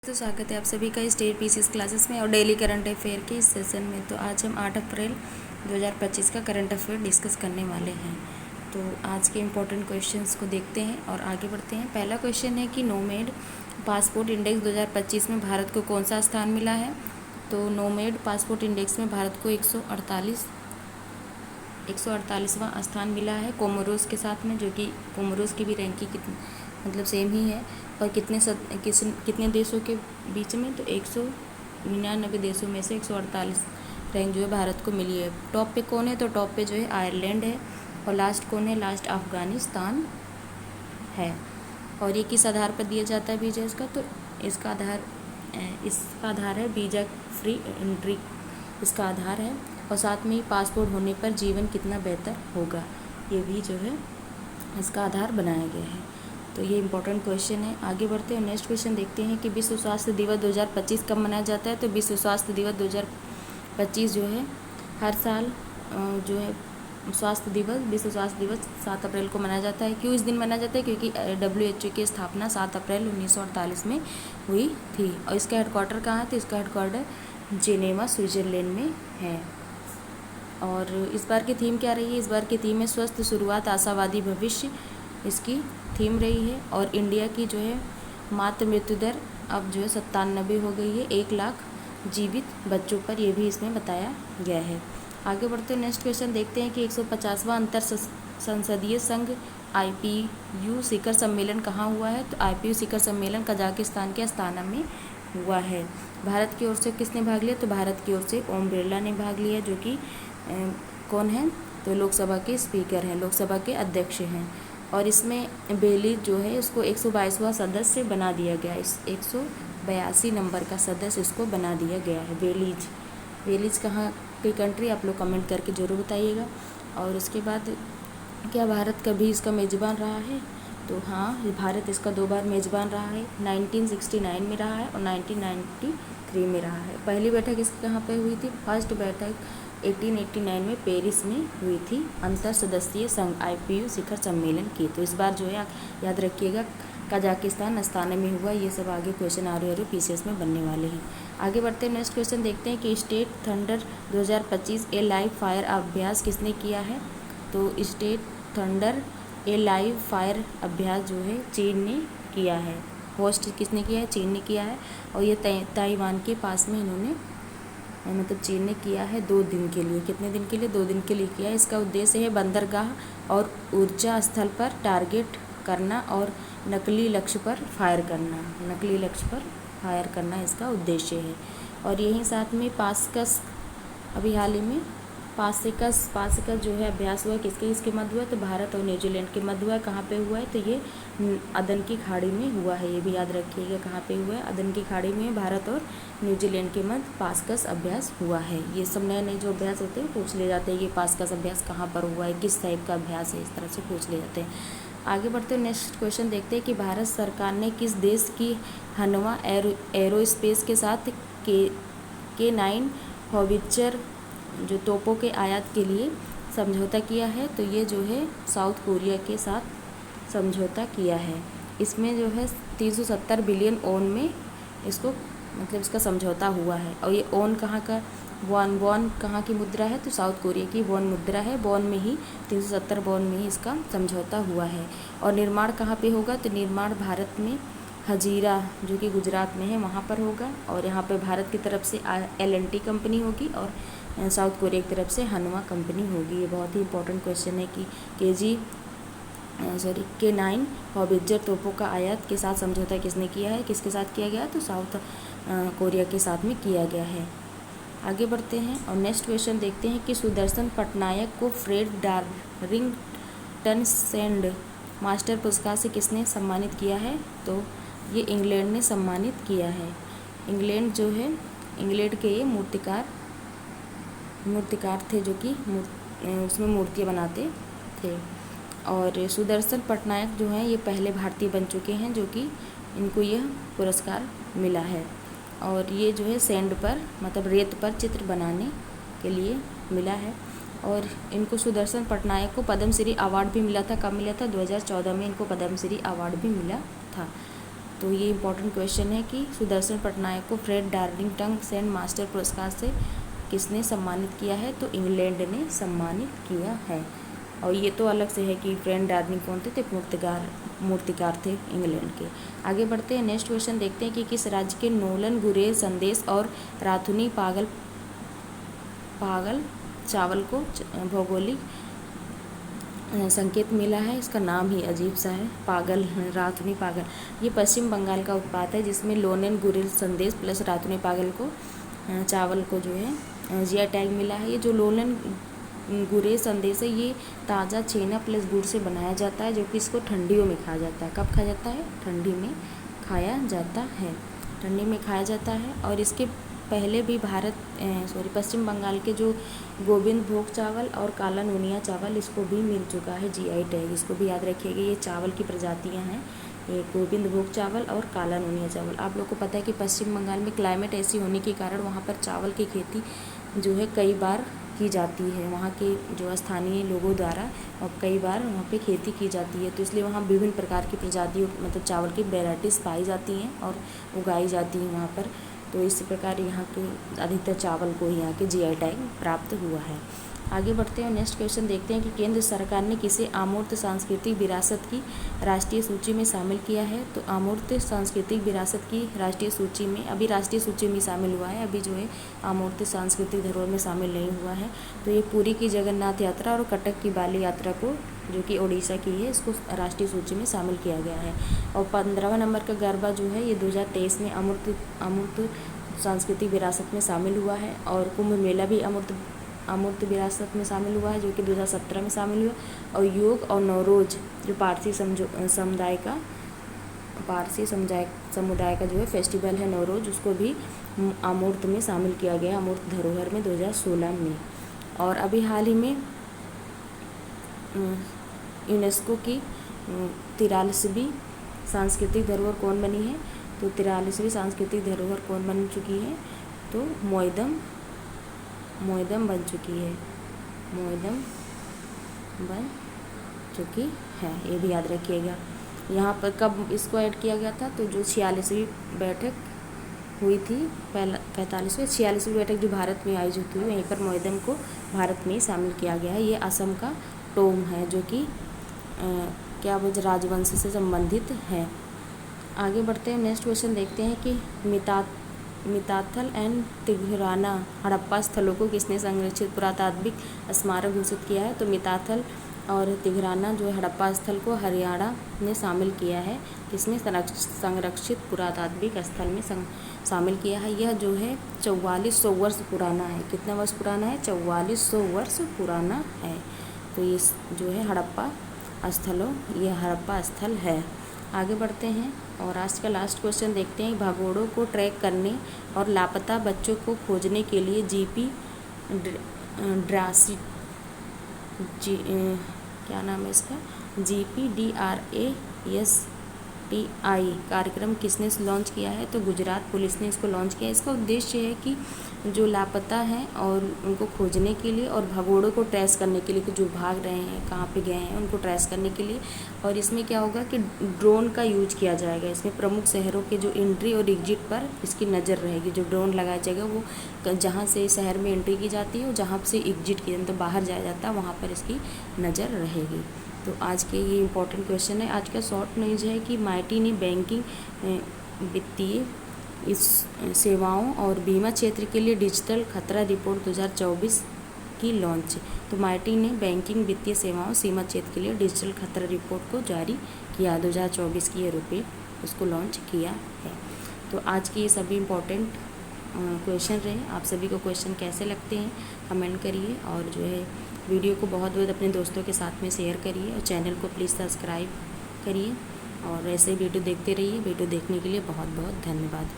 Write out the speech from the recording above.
तो स्वागत है आप सभी का स्टेट पीसीएस क्लासेस में और डेली करंट अफेयर के इस सेशन में। तो आज हम 8 अप्रैल 2025 का करंट अफेयर डिस्कस करने वाले हैं। तो आज के इम्पोर्टेंट क्वेश्चंस को देखते हैं और आगे बढ़ते हैं। पहला क्वेश्चन है कि नोमेड पासपोर्ट इंडेक्स 2025 में भारत को कौन सा स्थान मिला है। तो नोमेड पासपोर्ट इंडेक्स में भारत को 148वां स्थान मिला है कोमोरोस के साथ में, जो कि कोमोरोस की भी रैंकिंग मतलब सेम ही है। और कितने देशों के बीच में, तो 199 देशों में से 148 रैंक जो है भारत को मिली है। टॉप पे कौन है, तो टॉप पे जो है आयरलैंड है और लास्ट कौन है, लास्ट अफगानिस्तान है। और ये किस आधार पर दिया जाता है वीज़ा इसका, तो इसका आधार है वीज़ा फ्री एंट्री, इसका आधार है। और साथ में ही पासपोर्ट होने पर जीवन कितना बेहतर होगा, ये भी जो है इसका आधार बनाया गया है। तो ये इंपॉर्टेंट क्वेश्चन है। आगे बढ़ते हैं, नेक्स्ट क्वेश्चन देखते हैं कि विश्व स्वास्थ्य दिवस 2025 कब मनाया जाता है। तो विश्व स्वास्थ्य दिवस 2025 जो है हर साल जो है विश्व स्वास्थ्य दिवस 7 अप्रैल को मनाया जाता है। क्यों इस दिन मनाया जाता है, क्योंकि WHO की स्थापना 7 अप्रैल 1948 में हुई थी। और इसका हेडक्वार्टर कहाँ है, तो इसका हेडक्वार्टर जेनेवा स्विट्ज़रलैंड में है। और इस बार की थीम क्या रही है, इस बार की थीम है स्वस्थ शुरुआत आशावादी भविष्य, इसकी थीम रही है। और इंडिया की जो है मातृ मृत्यु दर अब जो है 97 हो गई है 1 लाख जीवित बच्चों पर, यह भी इसमें बताया गया है। आगे बढ़ते हैं, नेक्स्ट क्वेश्चन देखते हैं कि 150वां अंतर संसदीय संघ IPU शिखर सम्मेलन कहाँ हुआ है। तो IPU शिखर सम्मेलन कजाकिस्तान के अस्ताना में हुआ है। भारत की ओर से किसने भाग लिया, तो भारत की ओर से ओम बिरला ने भाग लिया, जो कि कौन है, तो लोकसभा के स्पीकर हैं, लोकसभा के अध्यक्ष हैं। और इसमें बेलीज जो है इसको 122वां सदस्य बना दिया गया, इस 182 नंबर का सदस्य इसको बना दिया गया है। बेलीज कहाँ की कंट्री, आप लोग कमेंट करके ज़रूर बताइएगा। और उसके बाद क्या भारत कभी इसका मेज़बान रहा है, तो हाँ, भारत इसका 2 बार मेज़बान रहा है। 1969 में रहा है और 1993 में रहा है। पहली बैठक इसकी कहाँ पे हुई थी, फर्स्ट बैठक 1889 में पेरिस में हुई थी अंतर सदस्यीय संघ IPU शिखर सम्मेलन की। तो इस बार जो है याद रखिएगा कजाकिस्तान अस्ताना में हुआ। ये सब आगे क्वेश्चन RO PCS में बनने वाले हैं। आगे बढ़ते हैं, नेक्स्ट क्वेश्चन देखते हैं कि स्टेट थंडर 2025 ए लाइव फायर अभ्यास किसने किया है। तो स्टेट थंडर ए लाइव फायर अभ्यास जो है चीन ने किया है। होस्ट किसने किया है, चीन ने किया है। और ये ताइवान के पास में इन्होंने मतलब चीन ने किया है 2 दिन के लिए। कितने दिन के लिए, 2 दिन के लिए किया है। इसका उद्देश्य है बंदरगाह और ऊर्जा स्थल पर टारगेट करना और नकली लक्ष्य पर फायर करना इसका उद्देश्य है। और यहीं साथ में पास्कस, अभी हाल ही में पास्कस जो है अभ्यास हुआ, किसके मध्य हुआ, तो भारत और न्यूजीलैंड के मध्य हुआ। कहाँ पे हुआ है, तो ये अदन की खाड़ी में हुआ है, ये भी याद रखिएगा कहाँ पे हुआ है, अदन की खाड़ी में भारत और न्यूजीलैंड के मध्य पास्कस अभ्यास हुआ है। ये सब नए जो अभ्यास होते हैं पूछ ले जाते हैं कि पास्कस अभ्यास कहाँ पर हुआ है, किस टाइप का अभ्यास है, इस तरह से पूछ ले जाते हैं। आगे बढ़ते हैं, नेक्स्ट क्वेश्चन देखते हैं कि भारत सरकार ने किस देश की हनवा एरोस्पेस के साथ K9 हॉवित्ज़र जो तोपों के आयात के लिए समझौता किया है। तो ये जो है साउथ कोरिया के साथ समझौता किया है। इसमें जो है 370 बिलियन ओन में इसको मतलब इसका समझौता हुआ है। और ये ओन कहाँ का, वॉन कहाँ की मुद्रा है, तो साउथ कोरिया की वॉन मुद्रा है। वॉन में ही 370 वॉन में ही इसका समझौता हुआ है। और निर्माण कहाँ पे होगा, तो निर्माण भारत में हजीरा जो कि गुजरात में है वहाँ पर होगा। और यहाँ पे भारत की तरफ से L&T कंपनी होगी और साउथ कोरिया की तरफ से हनवा कंपनी होगी। ये बहुत ही इंपॉर्टेंट क्वेश्चन है कि K9 हॉवित्ज़र तोपों का आयात के साथ समझौता किसने किया है, किसके साथ किया गया, तो साउथ कोरिया के साथ में किया गया है। आगे बढ़ते हैं और नेक्स्ट क्वेश्चन देखते हैं कि सुदर्शन पटनायक को फ्रेड डार्लिंगटनसेंड मास्टर पुरस्कार से किसने सम्मानित किया है। तो ये इंग्लैंड ने सम्मानित किया है। इंग्लैंड जो है, इंग्लैंड के ये मूर्तिकार थे जो कि उसमें मूर्तियाँ बनाते थे। और सुदर्शन पटनायक जो हैं ये पहले भारतीय बन चुके हैं जो कि इनको यह पुरस्कार मिला है। और ये जो है सैंड पर मतलब रेत पर चित्र बनाने के लिए मिला है। और इनको सुदर्शन पटनायक को पद्मश्री अवार्ड भी मिला था। कब मिला था, 2014 में इनको पद्मश्री अवार्ड भी मिला था। तो ये इम्पोर्टेंट क्वेश्चन है कि सुदर्शन पटनायक को फ्रेड डार्लिंगटन सेंट मास्टर पुरस्कार से किसने सम्मानित किया है? तो इंग्लैंड ने सम्मानित किया है। और ये तो अलग से है कि फ्रेड डार्लिंगटन कौन थे? मूर्तिकार थे इंग्लैंड के। आगे बढ़ते हैं, नेक्स्ट क्वेश्चन देखते हैं कि किस राज्य के नोलन गुरेज संदेश और राथुनी पागल चावल को भौगोलिक संकेत मिला है? इसका नाम ही अजीब सा है, राथुनी पागल। ये पश्चिम बंगाल का उत्पाद है जिसमें लोनेन गुरेज संदेश प्लस राथुनी पागल को चावल को जो है जीआई टैग मिला है। ये जो लोनेन गुरेज संदेश है ये ताज़ा छेना प्लस गुड़ से बनाया जाता है, जो कि इसको ठंडियों में खाया जाता है। कब खाया जाता है? ठंडी में खाया जाता है, ठंडी में खाया जाता है। और इसके पहले भी पश्चिम बंगाल के जो गोविंद भोग चावल और काला नूनिया चावल, इसको भी मिल चुका है जीआई टैग। इसको भी याद रखिएगा, ये चावल की प्रजातियां हैं, ये गोविंद भोग चावल और काला नूनिया चावल। आप लोग को पता है कि पश्चिम बंगाल में क्लाइमेट ऐसी होने के कारण वहाँ पर चावल की खेती जो है कई बार की जाती है, वहाँ के जो स्थानीय लोगों द्वारा, और कई बार वहाँ पे खेती की जाती है। तो इसलिए वहाँ विभिन्न प्रकार की प्रजातियों मतलब चावल की वेराइटीज़ पाई जाती हैं और उगाई जाती हैं वहाँ पर। तो इसी प्रकार यहाँ के अधिकतर चावल को यहाँ के जीआई टैग प्राप्त हुआ है। आगे बढ़ते हैं, नेक्स्ट क्वेश्चन देखते हैं कि केंद्र सरकार ने किसे अमूर्त सांस्कृतिक विरासत की राष्ट्रीय सूची में शामिल किया है? तो अमूर्त सांस्कृतिक विरासत की राष्ट्रीय सूची में, अभी राष्ट्रीय सूची में शामिल हुआ है, अभी जो है अमूर्त सांस्कृतिक धरोहर में शामिल नहीं हुआ है। तो ये पुरी की जगन्नाथ यात्रा और कटक की बाली यात्रा को, जो कि ओडिशा की है, इसको राष्ट्रीय सूची में शामिल किया गया है। और 15वां नंबर का गरबा जो है ये 2023 में अमूर्त सांस्कृतिक विरासत में शामिल हुआ है। और कुंभ मेला भी अमूर्त विरासत में शामिल हुआ है, जो कि 2017 में शामिल हुआ। और योग और नवरोज जो पारसी समुदाय का जो है फेस्टिवल है नवरोज, उसको भी अमूर्त में शामिल किया गया, अमूर्त धरोहर में 2016 में। और अभी हाल ही में यूनेस्को की 43वीं सांस्कृतिक धरोहर कौन बनी है? तो 43वीं सांस्कृतिक धरोहर कौन बन चुकी है? तो मोयदम बन चुकी है, मोयदम बन चुकी है, ये भी याद रखिएगा। यहाँ पर कब इसको ऐड किया गया था? तो जो 46वीं बैठक हुई थी, 46वीं बैठक जो भारत में आयोजित हुई, वहीं पर मोयदम को भारत में शामिल किया गया है। ये असम का टोम है, जो कि राजवंश से संबंधित है। आगे बढ़ते हैं, नेक्स्ट क्वेश्चन देखते हैं कि मिताथल एंड तिघराना हड़प्पा स्थलों को किसने संरक्षित पुरातात्विक स्मारक घोषित किया है? तो मिताथल और तिघराना जो हड़प्पा स्थल को हरियाणा ने शामिल किया है, किसने संरक्षित पुरातात्विक स्थल में शामिल किया है। यह जो है 4400 वर्ष पुराना है। कितना वर्ष पुराना है? 4400 वर्ष पुराना है। तो ये जो है हड़प्पा स्थल है। आगे बढ़ते हैं और आज का लास्ट क्वेश्चन देखते हैं। भगोड़ों को ट्रैक करने और लापता बच्चों को खोजने के लिए क्या नाम है इसका? GPDRASTI कार्यक्रम किसने लॉन्च किया है? तो गुजरात पुलिस ने इसको लॉन्च किया। इसका उद्देश्य है कि जो लापता हैं और उनको खोजने के लिए, और भगोड़ों को ट्रेस करने के लिए कि जो भाग रहे हैं, कहाँ पे गए हैं, उनको ट्रेस करने के लिए। और इसमें क्या होगा कि ड्रोन का यूज किया जाएगा। इसमें प्रमुख शहरों के जो एंट्री और एग्जिट पर इसकी नज़र रहेगी। जो ड्रोन लगाया जाएगा वो जहाँ से शहर में एंट्री की जाती है और जहाँ से एग्जिट की मतलब बाहर जाया जाता है, वहाँ पर इसकी नज़र रहेगी। तो आज के ये इम्पोर्टेंट क्वेश्चन है। आज का शॉर्ट न्यूज़ है कि माइटी ने बैंकिंग, वित्तीय इस सेवाओं और बीमा क्षेत्र के लिए डिजिटल खतरा रिपोर्ट 2024 की लॉन्च। तो माइटी ने बैंकिंग, वित्तीय सेवाओं, सीमा क्षेत्र के लिए डिजिटल खतरा रिपोर्ट को जारी किया। 2024 की ये रुपये उसको लॉन्च किया है। तो आज की ये सभी इम्पोर्टेंट क्वेश्चन रहे। आप सभी को क्वेश्चन कैसे लगते हैं कमेंट करिए, और जो है वीडियो को बहुत बहुत अपने दोस्तों के साथ में शेयर करिए, और चैनल को प्लीज़ सब्सक्राइब करिए, और ऐसे वीडियो देखते रहिए। वीडियो देखने के लिए बहुत बहुत धन्यवाद।